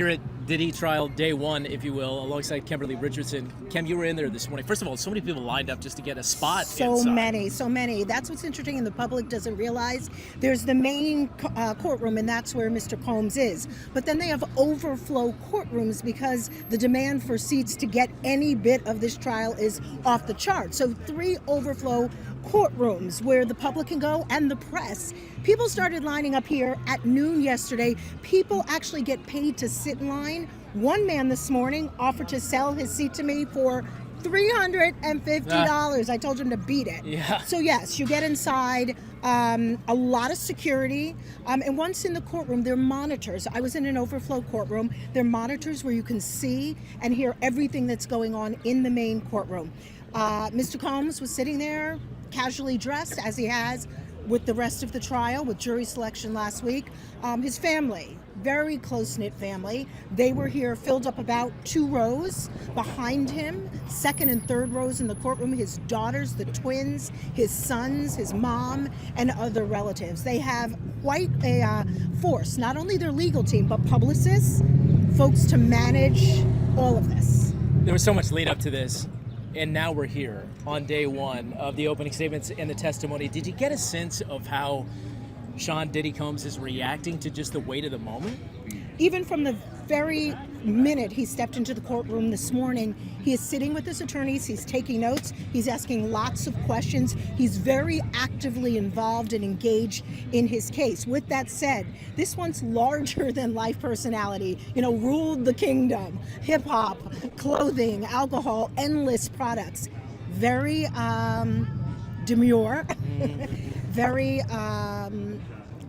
here at Diddy trial day one, if you will, alongside Kimberly Richardson. Kim, you were in there this morning. First of all, so many people lined up just to get a spot inside. So many. That's what's interesting, and the public doesn't realize. There's the main courtroom, and that's where Mr. Combs is. But then they have overflow courtrooms because the demand for seats to get any bit of this trial is off the chart. So 3 overflow courtrooms where the public can go and the press. People started lining up here at noon yesterday. People actually get paid to sit in line. One man this morning offered to sell his seat to me for $350. I told him to beat it. Yeah. So yes, you get inside, a lot of security, and once in the courtroom, there are monitors. I was in an overflow courtroom. There are monitors where you can see and hear everything that's going on in the main courtroom. Mr. Combs was sitting there, casually dressed, as he has with the rest of the trial, with jury selection last week. His family, very close-knit family. They were here, filled up about 2 rows behind him, second and third rows in the courtroom, his daughters, the twins, his sons, his mom, and other relatives. They have quite a force, not only their legal team, but publicists, folks to manage all of this. There was so much lead up to this, and now we're here on day one of the opening statements and the testimony. Did you get a sense of how Sean Diddy Combs is reacting to just the weight of the moment? Even from the very minute he stepped into the courtroom this morning, he is sitting with his attorneys, he's taking notes, he's asking lots of questions, he's very actively involved and engaged in his case. With that said, this once larger than life personality, ruled the kingdom, hip hop, clothing, alcohol, endless products, very demure, very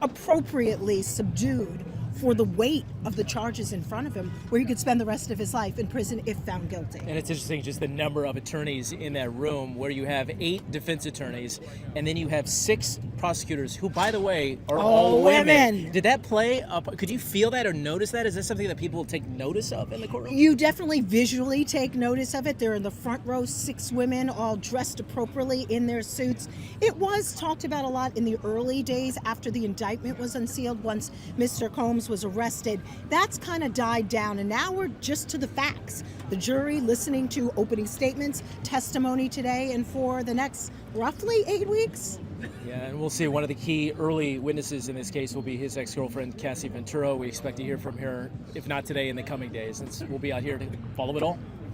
appropriately subdued for the weight of the charges in front of him, where he could spend the rest of his life in prison if found guilty. And it's interesting, just the number of attorneys in that room, where you have 8 defense attorneys, and then you have 6 prosecutors, who, by the way, are all women. Did that play up? Could you feel that or notice that? Is that something that people will take notice of in the courtroom? You definitely visually take notice of it. They're in the front row, 6 women, all dressed appropriately in their suits. It was talked about a lot in the early days after the indictment was unsealed, once Mr. Combs was arrested. That's kind of died down, and now we're just to the facts. The jury listening to opening statements, testimony today, and for the next roughly 8 weeks. Yeah, and we'll see. One of the key early witnesses in this case will be his ex-girlfriend, Cassie Ventura. We expect to hear from her, if not today, in the coming days. And we'll be out here to follow it all.